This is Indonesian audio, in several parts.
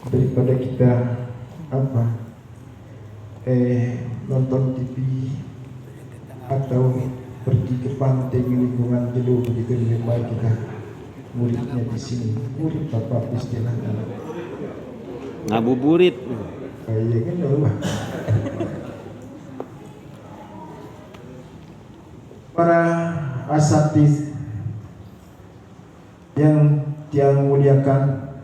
daripada kita apa nonton TV atau pergi ke pantai lingkungan jenuh begitu, lebih baik kita muridnya di sini. Murid bapak istilahnya ngabuburit. Iya kan Allah. Para asatidz yang Tiang muliakan,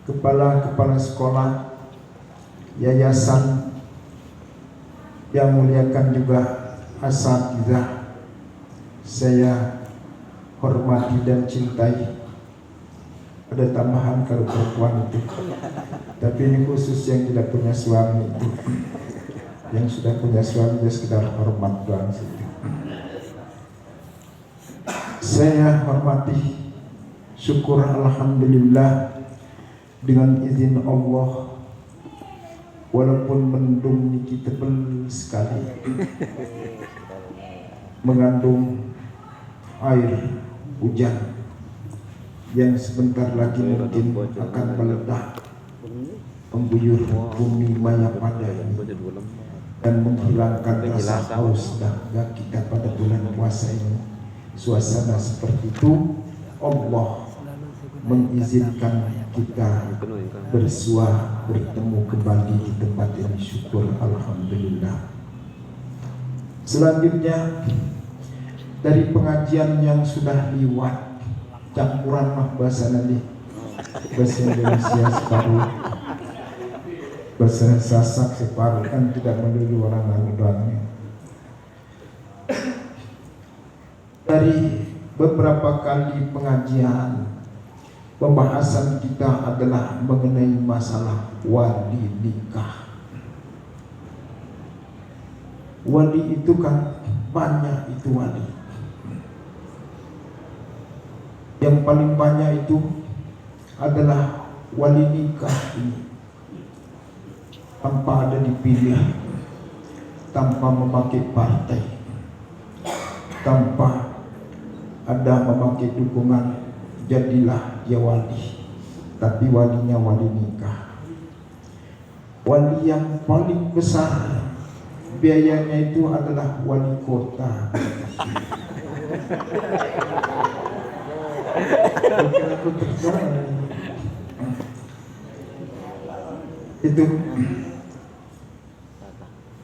kepala sekolah, yayasan, yang muliakan juga asatidzah, saya hormati dan cintai. Ada tambahan kalau perempuan itu, tapi ini khusus yang tidak punya suami itu. Yang sudah punya suami dia sekedar hormat doang situ. Saya hormati, syukur alhamdulillah, dengan izin Allah, walaupun mendung niki tebal sekali, mengandung air hujan yang sebentar lagi mungkin akan meledak, mengguyur bumi Mayapada ini dan menghilangkan rasa haus dahaga kita pada bulan puasa ini. Suasana seperti itu Allah mengizinkan kita bersua, bertemu kembali di tempat ini. Syukur alhamdulillah. Selanjutnya, dari pengajian yang sudah liwat, campuran mah bahasa nanti, bahasa Indonesia separuh, bahasa Sasak separuh, kan tidak melulu orang lain doangnya. Dari beberapa kali pengajian, pembahasan kita adalah mengenai masalah wali nikah. Wali itu kan banyak itu wali. Yang paling banyak itu adalah wali nikah ini, tanpa ada dipilih, tanpa memakai partai, tanpa ada memakai dukungan, jadilah dia wali. Tapi walinya wali nikah. Wali yang paling besar biayanya itu adalah wali kota. Aku terjadi itu.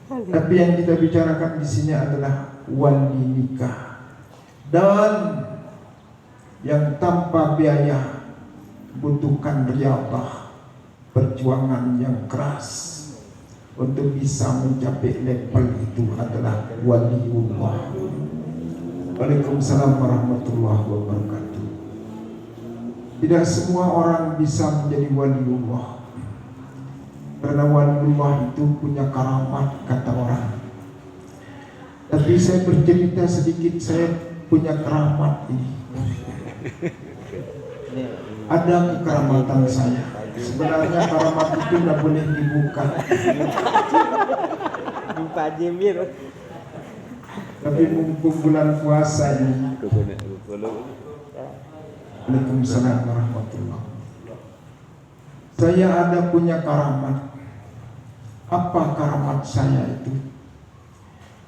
Tapi yang kita bicarakan di sini adalah wali nikah. Dan yang tanpa biaya, butuhkan riyadhah, perjuangan yang keras untuk bisa mencapai level itu adalah waliullah. Waalaikumsalam warahmatullahi wabarakatuh. Tidak semua orang bisa menjadi waliullah, karena waliullah itu punya karamat kata orang. Tapi saya bercerita sedikit, saya punya keramat ini. Ada kekeramatan saya. Sebenarnya keramat itu tidak boleh dibuka. Jumpa Jemir. Tapi mumpung bulan puasa ini. Waalaikumsalam warahmatullahi. Saya ada punya keramat. Apa keramat saya itu?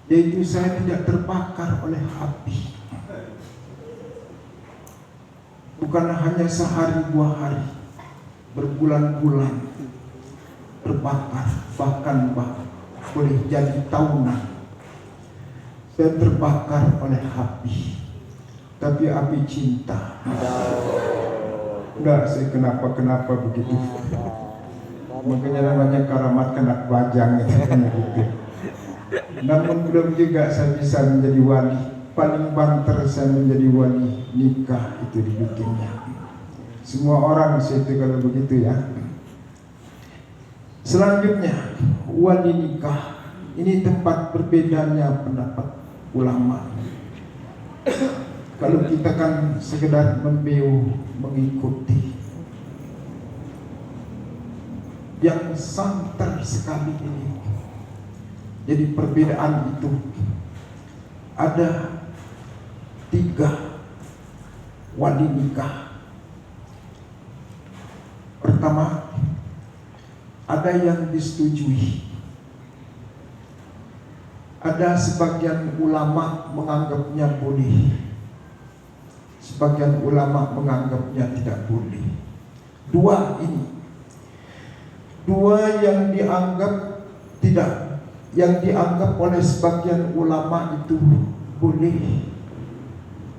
Yaitu saya tidak terbakar oleh api. Bukan hanya sehari dua hari, berbulan-bulan terbakar, bahkan boleh jadi tahunan. Saya terbakar oleh api, tapi api cinta. Enggak, saya kenapa begitu. Makanya namanya karamat kena bajang gitu. Namun belum juga saya bisa menjadi wali. Paling banter saya menjadi wali nikah itu dibikinnya. Semua orang situ kalau begitu ya. Selanjutnya wali nikah ini tempat berbedanya pendapat ulama. Kalau kita kan sekedar membeu mengikuti, yang santer sekali ini. Jadi perbedaan itu ada 3 wali nikah. Pertama, ada yang disetujui. Ada sebagian ulama menganggapnya boleh, sebagian ulama menganggapnya tidak boleh. Dua yang dianggap tidak, yang dianggap oleh sebagian ulama itu boleh,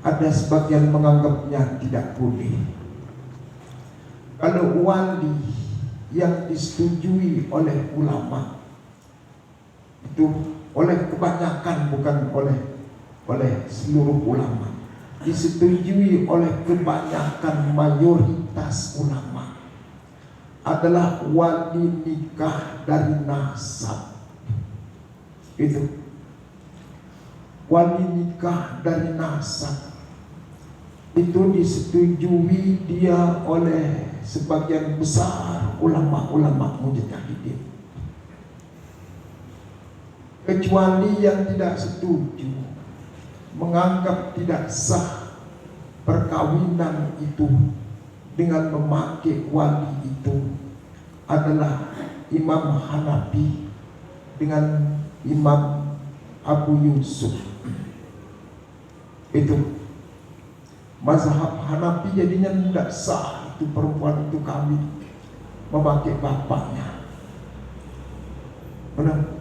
ada sebagian menganggapnya tidak boleh. Kalau wali yang disetujui oleh ulama itu oleh kebanyakan, bukan oleh seluruh ulama, disetujui oleh kebanyakan mayoritas ulama, adalah wali nikah dari nasab. Itu wali nikah dari nasab itu disetujui dia oleh sebagian besar ulama-ulama mujtahidin. Kecuali yang tidak setuju, menganggap tidak sah perkawinan itu dengan memakai wali itu, adalah Imam Hanafi dengan Imam Abu Yusuf. Itu mazhab Hanafi jadinya tidak sah itu perempuan itu kawin memakai bapaknya. Benar?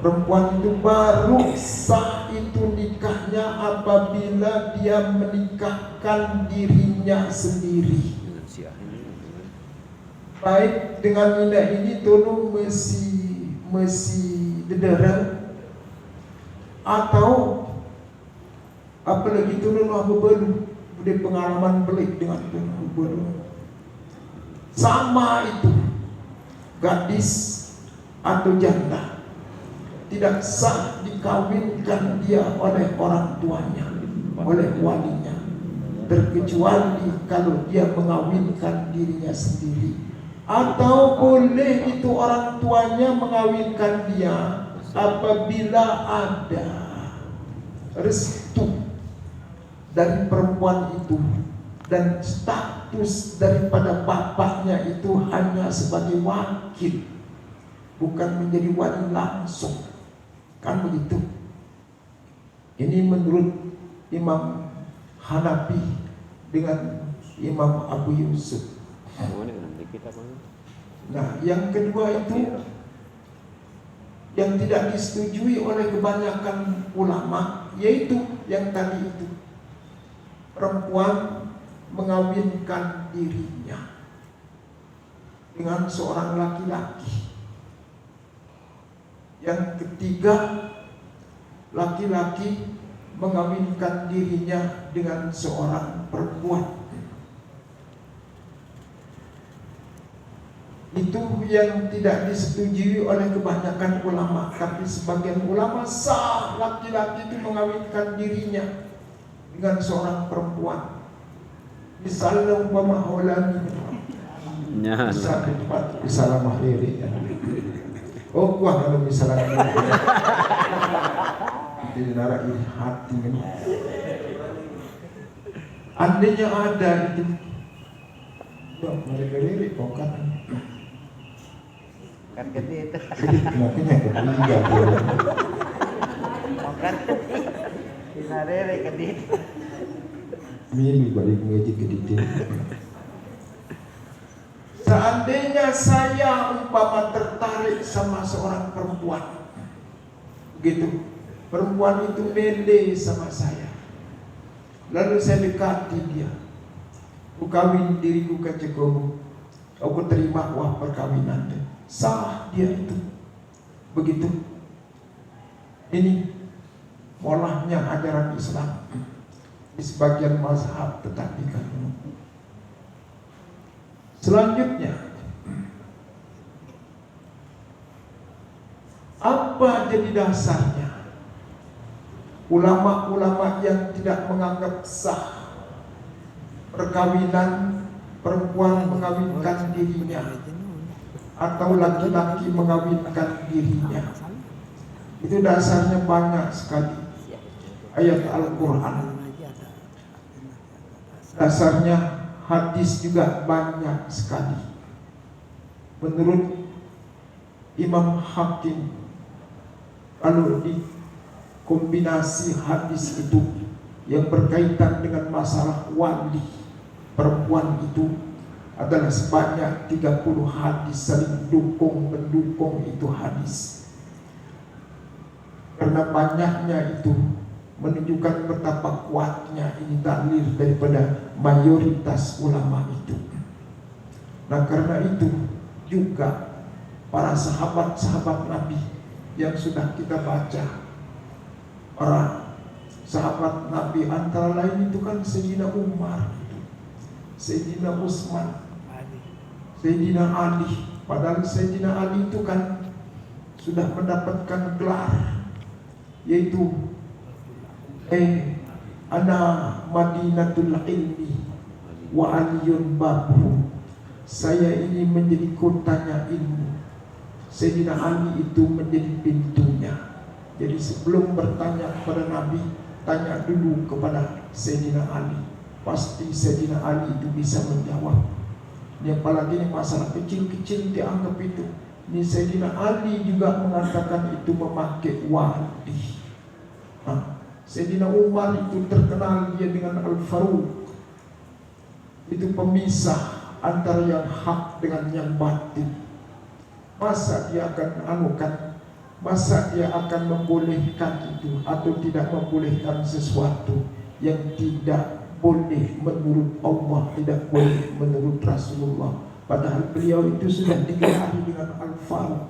Perempuan itu baru sah itu nikahnya apabila dia menikahkan dirinya sendiri. Baik dengan indah ini tolong mesti dederan, atau apalagi tolong aku baru udah pengalaman belik dengan tolong baru. Sama itu gadis atau janda tidak sah dikawinkan dia oleh orang tuanya, oleh walinya, terkecuali kalau dia mengawinkan dirinya sendiri, atau boleh itu orang tuanya mengawinkan dia apabila ada restu dari perempuan itu dan status daripada bapaknya itu hanya sebagai wakil, bukan menjadi wali langsung. Kan begitu. Ini menurut Imam Hanafi dengan Imam Abu Yusuf. Nah, yang kedua itu yang tidak disetujui oleh kebanyakan ulama, yaitu yang tadi itu, perempuan mengawinkan dirinya dengan seorang laki-laki. Yang ketiga, laki-laki mengawinkan dirinya dengan seorang perempuan. Itu yang tidak disetujui oleh kebanyakan ulama, tapi sebagian ulama sah laki-laki itu mengawinkan dirinya dengan seorang perempuan. Misalnya umpama Holani, misalnya Mahriri. Oh, wah kalau misalnya jadi darah ini hati ini. Andainya ada itu, mereka bukan. Kan gede itu. Makanya ketiga boleh. Kan dinarere gede. Mimi balik ngaji gede. Seandainya saya umpama tertarik sama seorang perempuan, gitu, perempuan itu mele sama saya, lalu saya dekati dia, ku kawin diriku ke cekomu, aku terima wah perkawinan, sah dia itu, begitu. Ini molahnya ajaran Islam di sebagian mazhab, tetapi kan selanjutnya, apa jadi dasarnya ulama-ulama yang tidak menganggap sah perkawinan perempuan mengawinkan dirinya atau laki-laki mengawinkan dirinya? Itu dasarnya banyak sekali ayat Al-Quran, dasarnya hadis juga banyak sekali. Menurut Imam Hakim, kalau dikombinasi hadis itu yang berkaitan dengan masalah wali perempuan itu adalah sebanyak 30 hadis saling mendukung itu hadis. Karena banyaknya itu menunjukkan betapa kuatnya ini dalil daripada mayoritas ulama itu. Nah, karena itu juga para sahabat-sahabat Nabi yang sudah kita baca, para sahabat Nabi antara lain itu kan Sayyidina Umar, Sayyidina Utsman, Sayyidina Ali. Padahal Sayyidina Ali itu kan sudah mendapatkan gelar, yaitu ana Madinatul Ilmi wa aliyun babu. Saya ini menjadi kotanya ilmu, Sayyidina Ali itu menjadi pintunya. Jadi sebelum bertanya kepada Nabi, tanya dulu kepada Sayyidina Ali. Pasti Sayyidina Ali itu bisa menjawab. Ini apalagi ini masalah kecil-kecil dianggap itu. Ini Sayyidina Ali juga mengatakan itu memakai wadi. Sayyidina Umar itu terkenal dia dengan Al-Faruq. Itu pemisah antara yang hak dengan yang batil. Masa dia akan membolehkan itu atau tidak membolehkan sesuatu yang tidak boleh menurut Allah, tidak boleh menurut Rasulullah. Padahal beliau itu sudah digelari dengan Al-Faruq.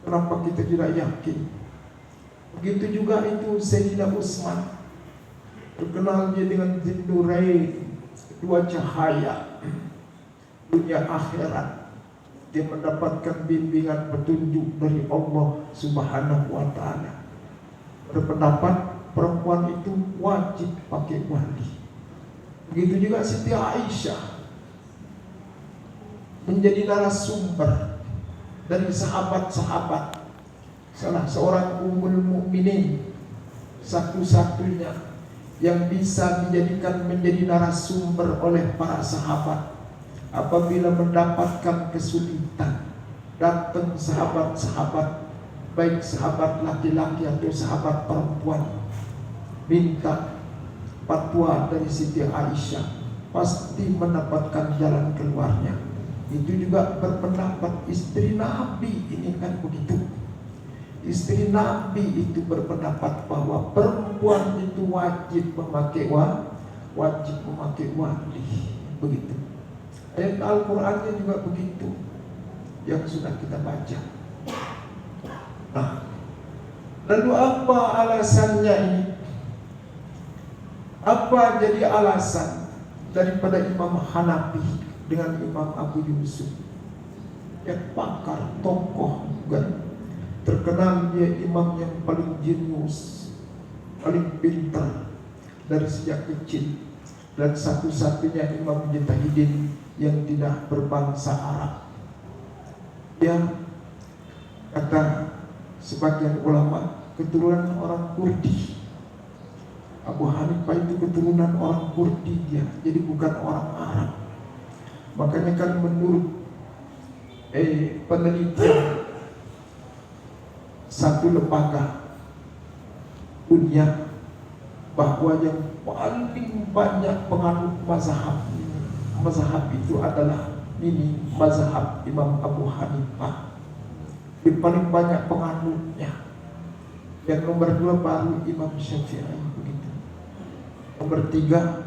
Kenapa kita tidak yakin? Begitu juga itu Sayyidina Utsman, terkenal dia dengan Dzin-Nurain, dua cahaya dunia akhirat. Dia mendapatkan bimbingan petunjuk dari Allah Subhanahu wa ta'ala. Berpendapat perempuan itu wajib pakai wali. Begitu juga Siti Aisyah menjadi narasumber dari sahabat-sahabat, salah seorang ummul mukminin, satu-satunya yang bisa dijadikan menjadi narasumber oleh para sahabat. Apabila mendapatkan kesulitan, datang sahabat-sahabat, baik sahabat laki-laki atau sahabat perempuan, minta fatwa dari Siti Aisyah, pasti mendapatkan jalan keluarnya. Itu juga berpendapat istri Nabi ini kan begitu. Istri Nabi itu berpendapat bahwa perempuan itu wajib memakai wali. Begitu. Ayat Al-Qur'annya juga begitu, yang sudah kita baca. Nah, lalu apa alasannya ini? Apa jadi alasan daripada Imam Hanafi dengan Imam Abu Yusuf? Yang pakar, tokoh kan, terkenal dia imam yang paling jenius, paling pintar dari sejak kecil, dan satu-satunya imam mujtahidin yang tidak berbangsa Arab. Dia kata sebagian ulama keturunan orang Kurdi. Abu Hanifah itu keturunan orang Kurdi dia, jadi bukan orang Arab. Makanya kan menurut penelitian satu lembaga dunia, bahwa yang paling banyak penganut mazhab itu adalah ini mazhab Imam Abu Hanifah. Yang paling banyak penganutnya. Yang nomor 2 baru Imam Syafi'i, begitu. Nomor 3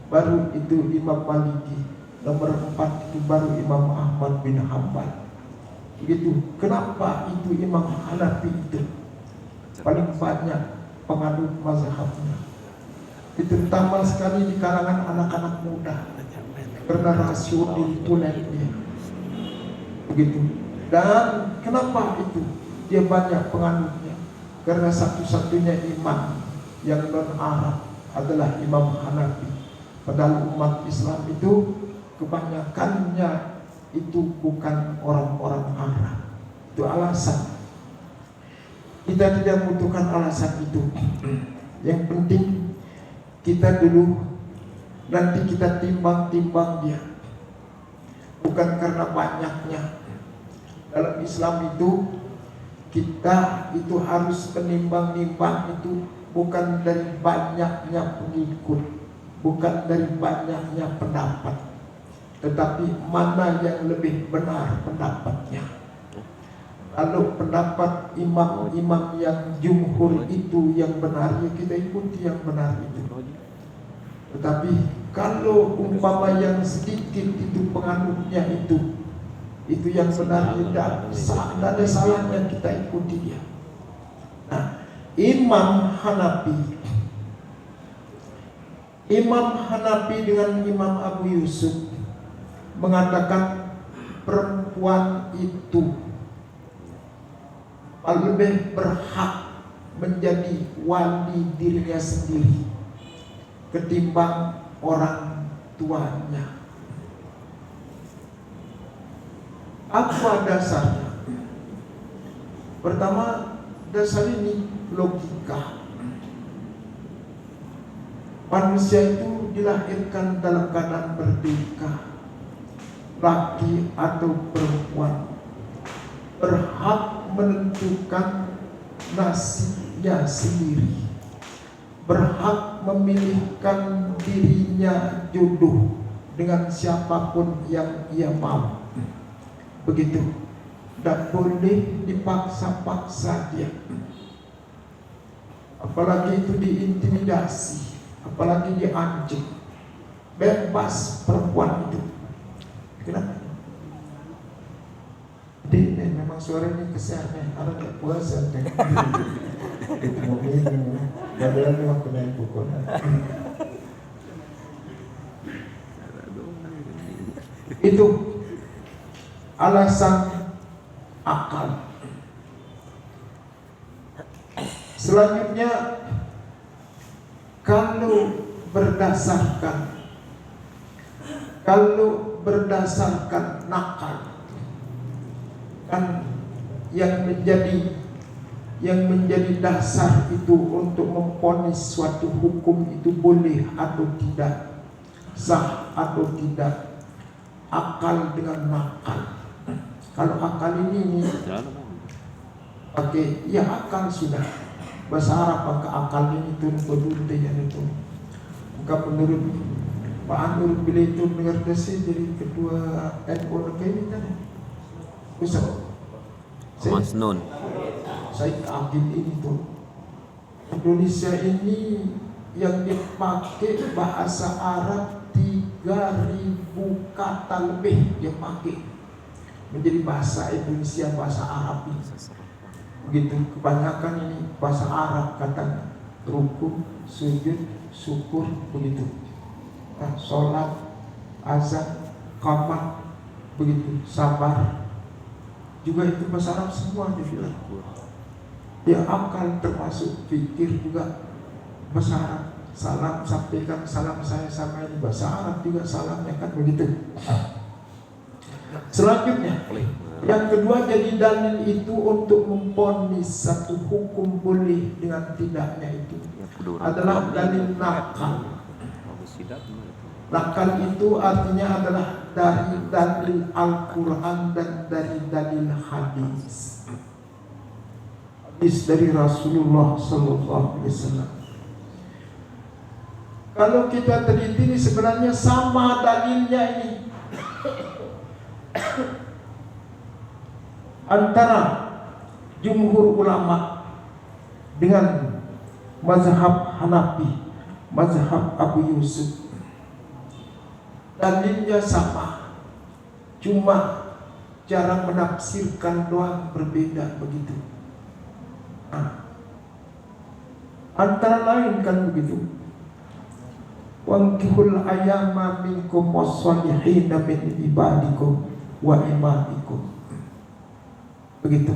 baru itu Imam Maliki. Nomor 4 itu baru Imam Ahmad bin Hanbal. Begitu. Kenapa itu Imam Hanafi itu paling banyak penganut mazhabnya? Itu terutama sekali di kalangan anak-anak muda, karena rasio inteleknya begitu. Dan kenapa itu dia banyak penganutnya? Karena satu-satunya imam yang non-Arab adalah Imam Hanafi. Padahal umat Islam itu kebanyakannya itu bukan orang-orang Arab. Itu alasan. Kita tidak membutuhkan alasan itu. Yang penting kita dulu nanti kita timbang-timbang dia. bukan karena banyaknya. Dalam Islam itu kita itu harus menimbang-nimbang itu bukan dari banyaknya pengikut, bukan dari banyaknya pendapat, tetapi mana yang lebih benar pendapatnya. Kalau pendapat imam-imam yang jumhur itu yang benar, ya kita ikuti yang benar itu. Tetapi kalau umpama yang sedikit itu penganutnya itu yang benar, tidak ada salahnya kita ikuti dia. Nah, Imam Hanafi dengan Imam Abu Yusuf mengatakan perempuan itu lebih berhak menjadi wali dirinya sendiri ketimbang orang tuanya. Apa dasarnya? Pertama, dasar ini logika. Manusia itu dilahirkan dalam keadaan merdeka. Laki atau perempuan berhak menentukan nasibnya sendiri, berhak memilihkan dirinya jodoh dengan siapapun yang ia mau. Begitu, tidak boleh dipaksa-paksa dia, apalagi itu diintimidasi, apalagi diancam. Bebas perempuan itu. Kenapa? Jadi memang suara ini kesernya, orang tak puasa kan? Itu mobilnya, padahal memang kena pukul. Itu alasan akal. Selanjutnya, kalau berdasarkan nakal, kan yang menjadi dasar itu untuk memvonis suatu hukum itu boleh atau tidak, sah atau tidak, akal dengan nakal. Kalau akal ini pakai ya akal sudah. Bahasa Arab maka akal ini turun berdua yang itu. Maka menurut Pak Anur bila itu mengerti jadi kedua NU ini kan besar. Mas Nun. Saya kaget ini tuh. Indonesia ini yang dipakai bahasa Arab 3.000 kata lebih dia pakai menjadi bahasa Indonesia, bahasa Arab ini. Begitu kebanyakan ini bahasa Arab katanya, rukun, sujud, syukur, begitu. Nah, sholat, azan, qamat, begitu, sabar, juga itu bahasa Arab semua dibilang. Ya akal termasuk fikir juga bahasa Arab. Salam, sampaikan salam saya sama ini bahasa Arab juga salamnya kan begitu. Selanjutnya, yang kedua jadi dalil itu untuk memvonis satu hukum boleh dengan tidaknya itu adalah dalil nakal. Nakal itu artinya adalah dari dalil Al-Quran dan dari dalil hadis. Hadis dari Rasulullah Sallallahu Alaihi Wasallam. Kalau kita teliti ini sebenarnya sama dalilnya ini antara jumhur ulama dengan mazhab Hanafi, mazhab Abu Yusuf. Dalilnya sama, cuma cara menafsirkan doang berbeda begitu. Antara lain kan begitu. Wankihul ayama minkum wassalihina min ibadikum wa imamikum. Begitu.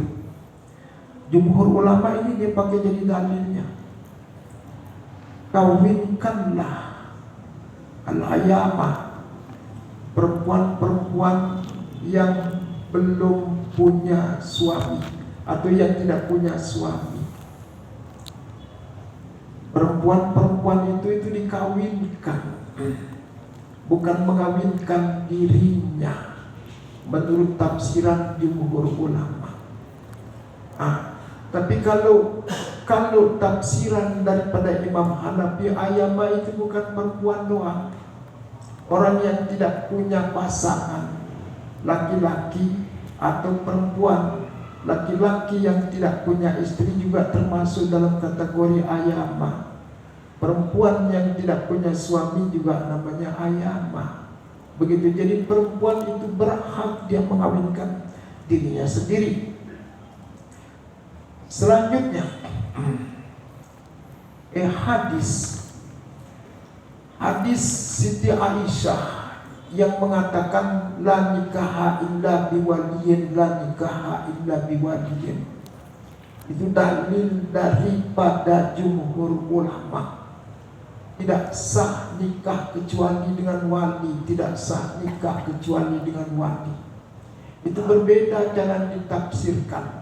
Jumhur ulama ini dia pakai jadi dalilnya. Kawinkanlah al-ayama, perempuan-perempuan yang belum punya suami atau yang tidak punya suami. Perempuan-perempuan itu dikawinkan, bukan mengawinkan dirinya. menurut tafsiran jumhur ulama. Tapi kalau tafsiran daripada Imam Hanafi, ayama itu bukan perempuan doang. Orang yang tidak punya pasangan, laki-laki atau perempuan, laki-laki yang tidak punya istri juga termasuk dalam kategori ayama. Perempuan yang tidak punya suami juga namanya ayama. Begitu, jadi perempuan itu berhak dia mengawinkan dirinya sendiri. Selanjutnya, hadis Siti Aisyah yang mengatakan la nikaha illa biwaliyin, la nikaha illa biwaliyin. Itu dalil daripada jumhur ulama. Tidak sah nikah kecuali dengan wali, tidak sah nikah kecuali dengan wali. Itu berbeda cara ditafsirkan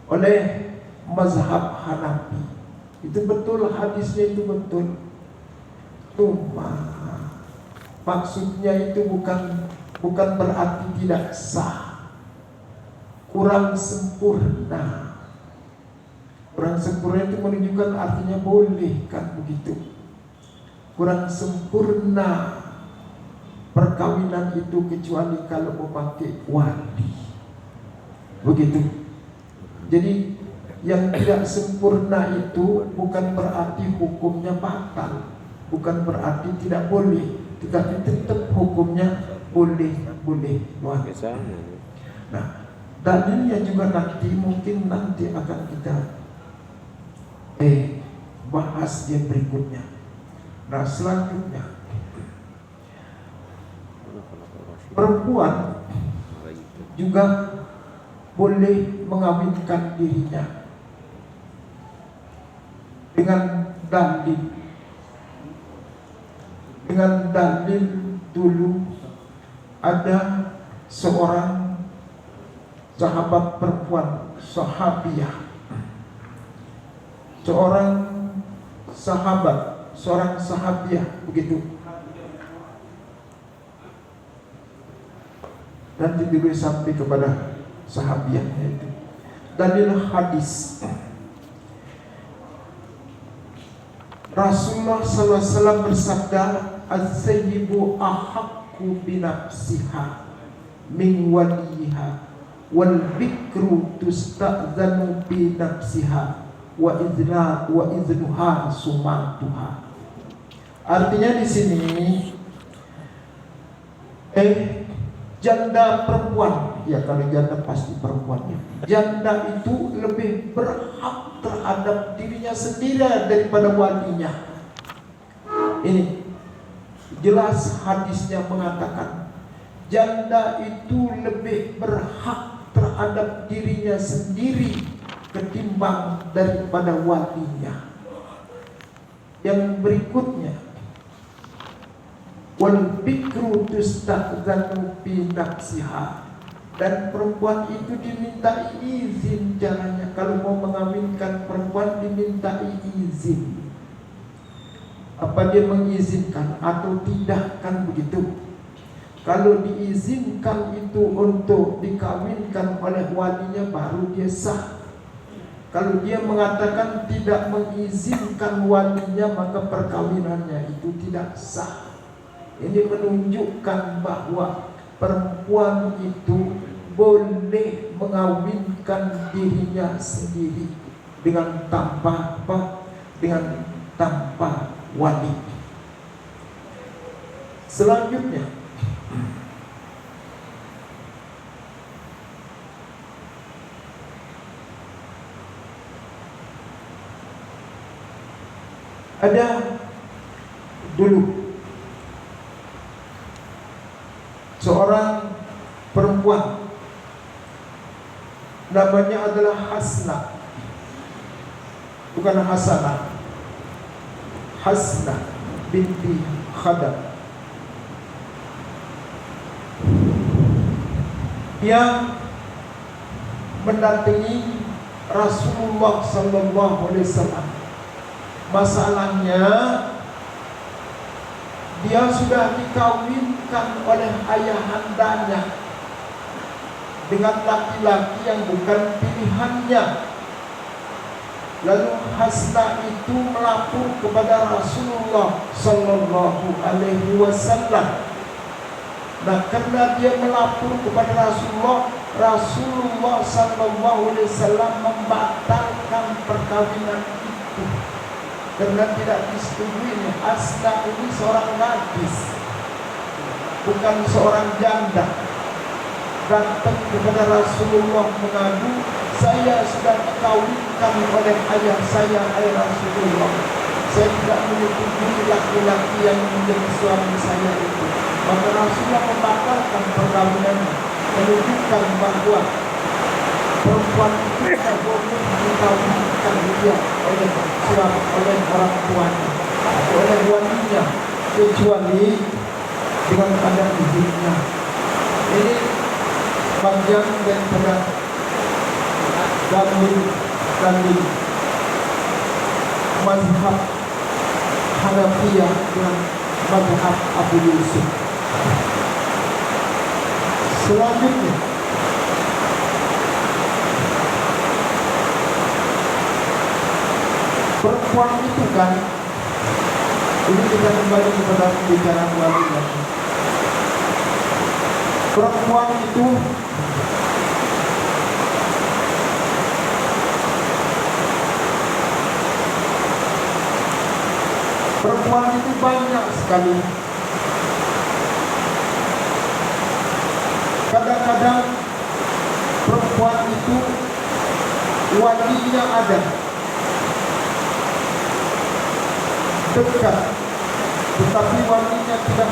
oleh mazhab Hanafi. Itu betul, hadisnya itu betul. Cuma maksudnya itu bukan berarti tidak sah, kurang sempurna. Kurang sempurna itu menunjukkan artinya boleh, kan begitu. Kurang sempurna perkawinan itu kecuali kalau memakai wali. Begitu. Jadi yang tidak sempurna itu bukan berarti hukumnya batal, bukan berarti tidak boleh, tetapi tetap hukumnya boleh. Nah, dalilnya juga mungkin nanti akan kita bahas yang berikutnya. Nah, selanjutnya, perempuan juga boleh mengawinkan dirinya dengan dalil dulu ada seorang sahabat perempuan, sahabiah, seorang sahabiah begitu. Nanti dulu sampai kepada sahabiahnya itu. Dalil hadis Rasulullah SAW bersabda, "Az-sayyibu ahaqqu binafsiha min waliha wal bikru tusta'zanu bi nafsiha wa idnuha sumatuha." Artinya di sini janda perempuan, ya kalau janda pasti perempuannya. Janda itu lebih berhak terhadap dirinya sendiri daripada walinya. Ini jelas hadisnya mengatakan janda itu lebih berhak terhadap dirinya sendiri ketimbang daripada walinya. Yang berikutnya, wal bikru tusta'zanu bi nafsiha, dan perempuan itu dimintai izin caranya. Kalau mau mengawinkan perempuan dimintai izin. Apa dia mengizinkan atau tidak, kan begitu. Kalau diizinkan itu untuk dikawinkan oleh walinya baru dia sah. Kalau dia mengatakan tidak mengizinkan walinya, maka perkawinannya itu tidak sah. Ini menunjukkan bahwa perempuan itu boleh mengawinkan dirinya sendiri dengan tanpa wali. Selanjutnya, ada dulu seorang perempuan, namanya adalah Hasnah, bukan Hasanah, Hasnah binti Khadam. Dia mendatangi Rasulullah SAW. Masalahnya dia sudah dikawinkan dikawinkan oleh ayahandanya dengan laki-laki yang bukan pilihannya. Lalu Hasna itu melapor kepada Rasulullah Sallallahu Alaihi Wasallam. Nah, karena dia melapor kepada Rasulullah, Rasulullah Sallallahu Alaihi Wasallam membatalkan perkawinan itu karena tidak disetujui. Hasna ini seorang gadis, bukan seorang janda. Datang kepada Rasulullah mengadu, saya sudah dikawinkan oleh ayah saya, Rasulullah. Saya tidak menyetujui laki-laki yang menjadi suami saya itu. Maka Rasulullah membatalkan perkawinan, menunjukkan bahwa perempuan itu tidak boleh dikawinkan dia oleh suami, oleh orang tuanya, oleh walinya, kecuali dengan ada izinnya. Ini bagian daripada dalil mazhab Hanafiyah dengan mazhab Abu Yusuf. Selanjutnya, perempuan itu kan, ini kita kembali kepada pembicaraan walinya. Perempuan itu banyak sekali. Kadang-kadang perempuan itu walinya ada, dekat, tetapi walinya tidak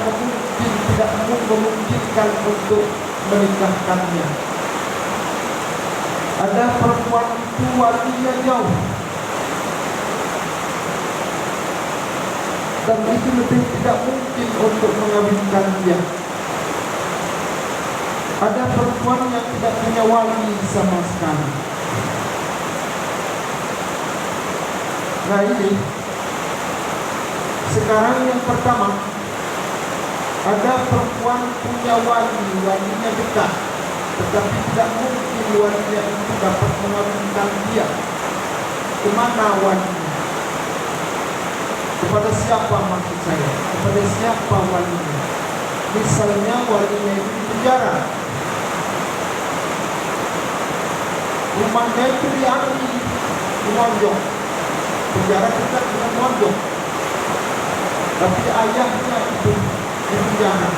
memungkinkan untuk menikahkannya. Ada perempuan itu walinya jauh, dan itu lebih tidak mungkin untuk mengawinkan dia. Ada perempuan yang tidak punya wali sama sekali. Nah ini, sekarang yang pertama, ada perempuan punya wali, walinya dekat, tetapi tidak mungkin walinya itu dapat mengawinkan dia. Kemana walinya? Kepada siapa maksud saya? Kepada siapa walinya? Misalnya walinya itu di penjara, rumahnya itu diambil di Monjok, penjara dekat dengan Monjok, tapi ayahnya itu di penjara.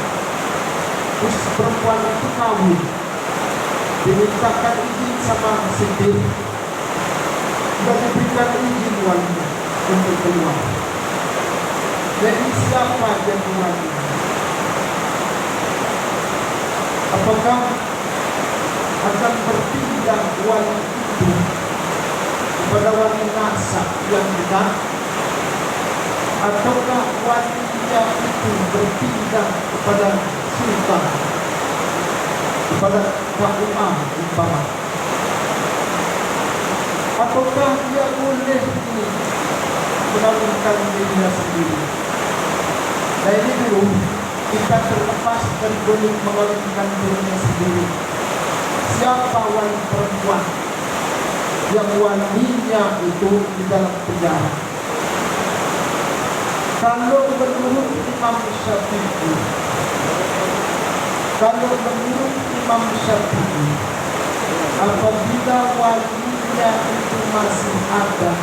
Terus perempuan itu kawin, dimintakan izin sama Siti, dan diberikan izin walinya untuk keluar. Jadi siapa jadi walinya? Apakah akan berpindah wali itu kepada wali nasab yang dekat, ataukah walinya itu berpindah kepada sultan, kepada KUA umpama, ataukah dia boleh mengawinkan dirinya sendiri? Nah ini dulu kita terlepas dari boleh mengawinkan dirinya sendiri. Siapa wali perempuan yang walinya itu di dalam penjara? Kalau menurut Imam Syafi'i, apabila walinya itu masih ada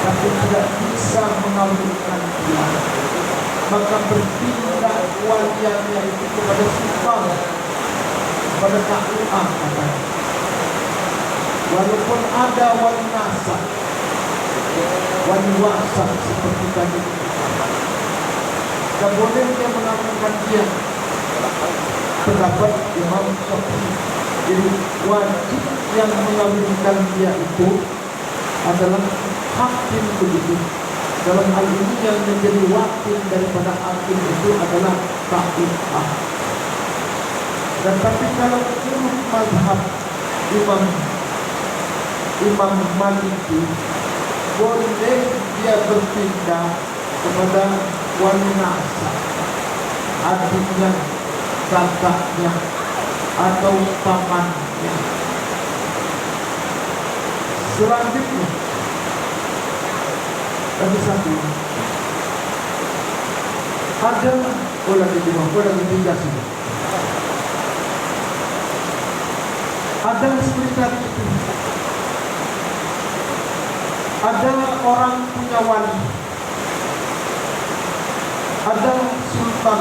tapi tidak bisa mengawinkan dia, maka berpindah waliannya itu kepada sultan, kepada KUA katanya. Walaupun ada wali nasab, wali wasat seperti tadi, tak boleh dia mengawinkan dia. Pendapat Imam Syafi'i. Jadi wajib yang mengawinkan dia itu adalah hakim begitu. Dalam hal ini yang menjadi wakil daripada hakim itu adalah KUA. Dan tapi kalau menurut mazhab Imam Maliki, boleh dia berpindah kepada wali nasab, adiknya kakaknya atau pamannya. Selanjutnya, lagi satu, ada lagi dua, lagi tiga sih. Ada seperti tadi itu. Ada orang punya wali, ada sultan,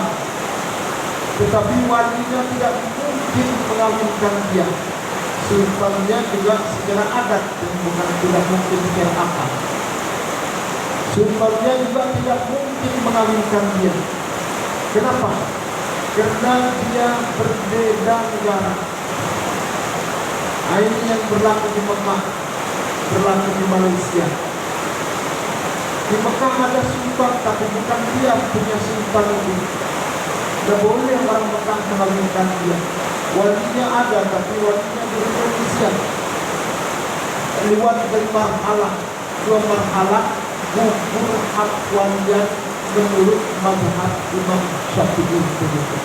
tetapi walinya tidak mungkin mengawinkan dia. Sultannya juga secara adat dan bukan tidak mungkin secara akal. Sultannya juga tidak mungkin mengawinkan dia. Kenapa? Karena dia berbeda negara. Nah, ini yang berlaku di Mekah, berlaku di Malaysia. Di Mekah ada sultan, tapi bukan dia punya sultan itu. Tidak boleh orang Mekah mengawinkan dia. Walinya ada, tapi walinya di Indonesia. Lewat dari marhalah, dua marhalah, gugur hak walian menurut mazhab Imam Syafi'i begitu.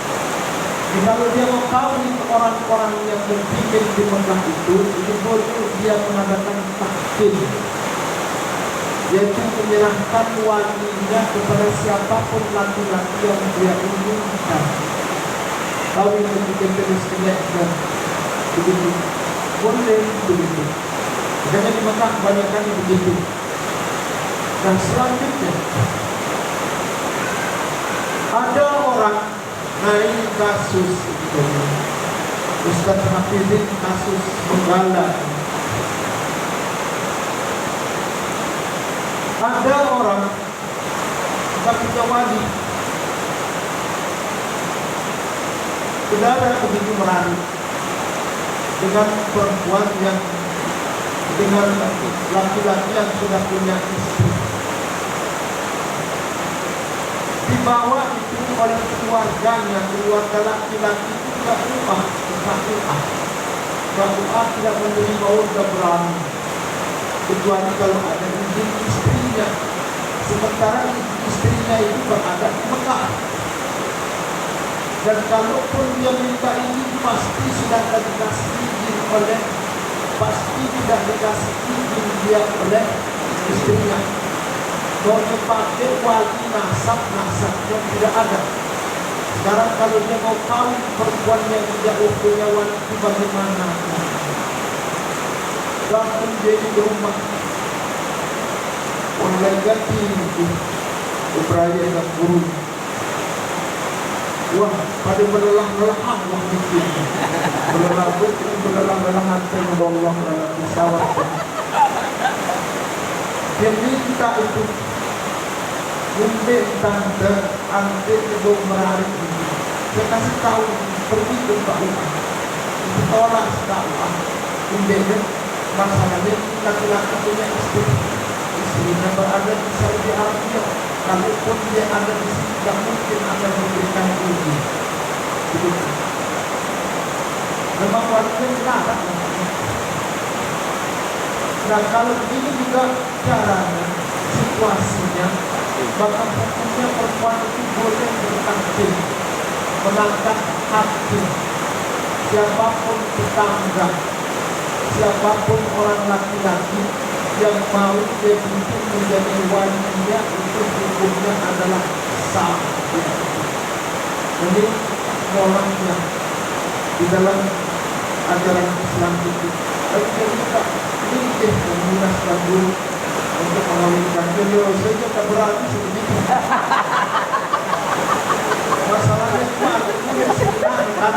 Kalau dia mau kawin orang-orang yang berpikir di Mekah itu boleh dia mengadakan tahkim, yaitu menyerahkan walinya kepada siapapun laki-laki yang dia inginkan. Kawin dengan terus dan begitu boleh begitu. Makanya di Mekah kebanyakan begitu. Dan selanjutnya ada orang, nah ini kasus itu, Ustaz Hafidin kasus Menggala. Ada orang tapi wali, saudara begitu merari dengan perempuan yang dengan laki-laki yang sudah punya istri, dibawa itu oleh keluarganya, keluarga laki-laki itu tidak rumah, tidak menerima warga berani kecuali kalau ada izin istrinya. Sementara istrinya itu berada di Mekah, dan kalaupun dia minta ini pasti sudah dikasih izin oleh, pasti tidak dikasih izin dia oleh istrinya. Mau dipakai wali nasab yang tidak ada. Sekarang kalau dia mau kawin perempuan yang tidak punya wali itu bagaimana? Walaupun dia di rumah mulai ganti itu Ubraya dan guru. Wah, pada belelang-lelang waktu itu. Belelang-lelangan tengok dalam pesawat. Dia minta itu, mungkin tante ante itu merari ini. Saya kasih tahu, pergi ke Pak Umar, ditolak sekarang. Mungkin masalahnya laki-laki punya istri, istrinya berada di Saudi Arabia. Kalaupun dia ada di sini, tidak mungkin akan memberikan izin. Begitu. Memang walinya dilarang. Nah, kalau begini juga caranya, situasinya, maka hukumnya perempuan itu boleh bertahkim, mengangkat hakim, siapapun tetangga, siapapun orang laki-laki yang mau dia untuk menjadi walinya, itu hukumnya adalah sah. Ini molangnya di dalam ajaran Islam itu. Tapi kita ingin memunaskan dulu untuk mengawinkan. Beliau saja tak berani sebegitu. Masalahnya cuma punya sebenarnya.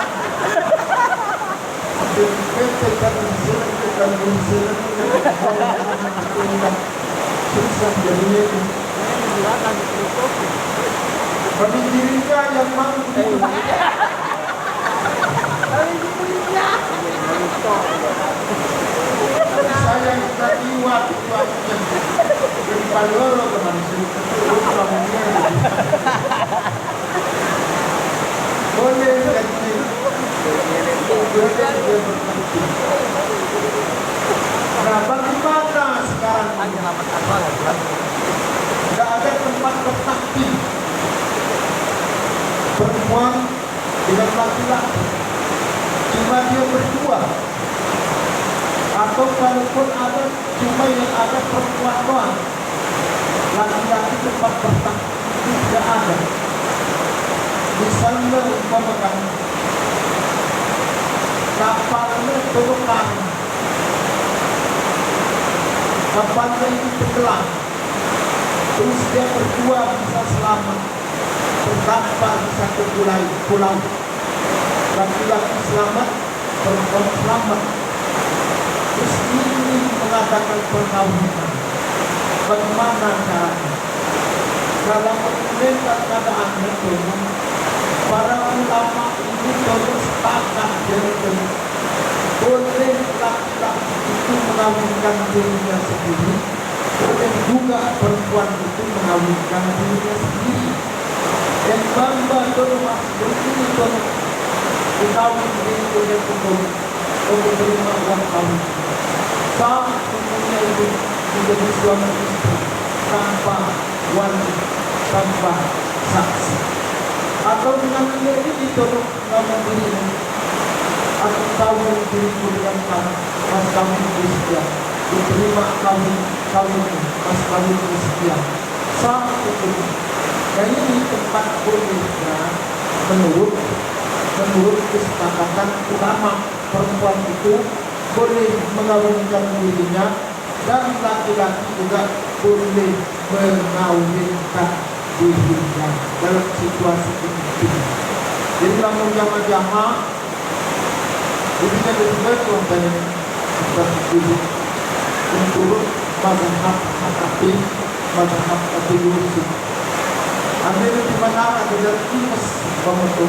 Susah jadinya itu. Bagi dirinya yang mau begitu. Saya kita iwat iwatnya dari Paloro ke manusia boleh jadi nah bagaimana sekarang tidak ada tempat bertakdim perempuan tidak laki-laki, cuma dia berdua, atau kalaupun ada cuma yang ada perempuan doang, laki-laki tempat bertahan tidak ada. Misalnya umpamakan kapalnya terluka, kapalnya itu tenggelam, terus dia berdua bisa selamat, terdampar di satu pulau, laki-laki selamat, perempuan selamat. Terus ini mengadakan perkawinan. Bagaimana caranya? Dalam menentukan keadaan itu, para ulama ini terus sepakat dengan boleh laki-laki itu mengawinkan dirinya sendiri, boleh juga perempuan itu mengawinkan dirinya sendiri. Dan bangga terus begini terus dikawin diri oleh hukum untuk terima uang kawin. Sah hukumnya itu menjadi suami istri tanpa wali, tanpa saksi. Atau dengan dia ini terus nama dirinya, atau kawin diriku dengan mas kawin Islam, diterima kawin mas kawin Islam. Sah hukum. Dan ini tempat bolehnya menurut kesepakatan ulama, perempuan itu boleh mengawinkan dirinya dan laki-laki juga boleh mengawinkan dirinya dalam situasi ini. Jadi dalam jamaah-jamaah ini ada dua banyak seperti untuk mazhab Hanafi, mazhab Abu Yusuf. Ambil di mana ada kias pemutu,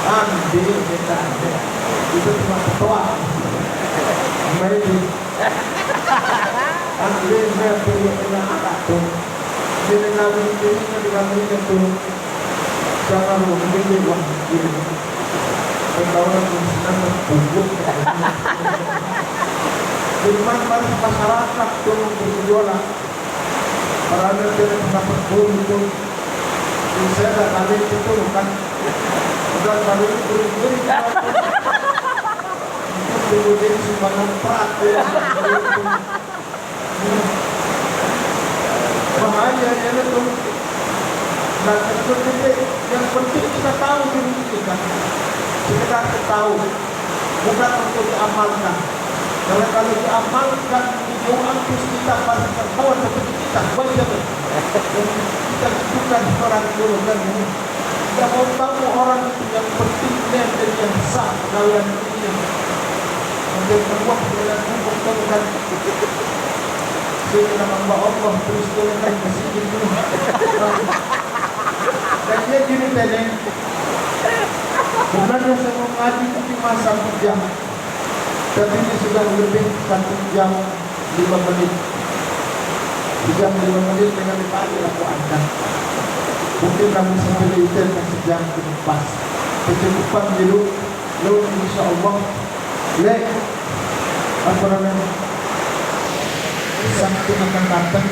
ambil kita ada itu cuma ketua. Ambil di ambil saya punya anak tu, dia kawin dirinya dengan itu jangan mungkin dia buat ini. Perkawinan Islam berbuat. Firman masyarakat turun berjualan. Para negara dapat itu. Saya dah kali itu bukan sudah kali itu beri kemudian sumbangan perak bahaya ya itu. Dan yang penting kita tahu diri kita, kita tahu bukan untuk diamalkan. Kalau diamalkan itu antus kita pasti terbawa seperti kita wajib. Kita bukan orang dulu kan ini. Kita mau tahu orang itu yang penting dan yang sah kalian ini. Untuk membuat dengan hukum Tuhan. Sehingga nama Allah terus turunkan ke sini. Dan dia gini tadi. Sebenarnya saya mau ngaji cuma 1 jam. Tapi ini sudah lebih 1 jam 5 menit. 1 jam 5 menit dengan dipagi aku angkat. Mungkin kami sampai itu sejam ke depan. Kecukupan dulu, lalu insya Allah, apa namanya? Sampai akan datang.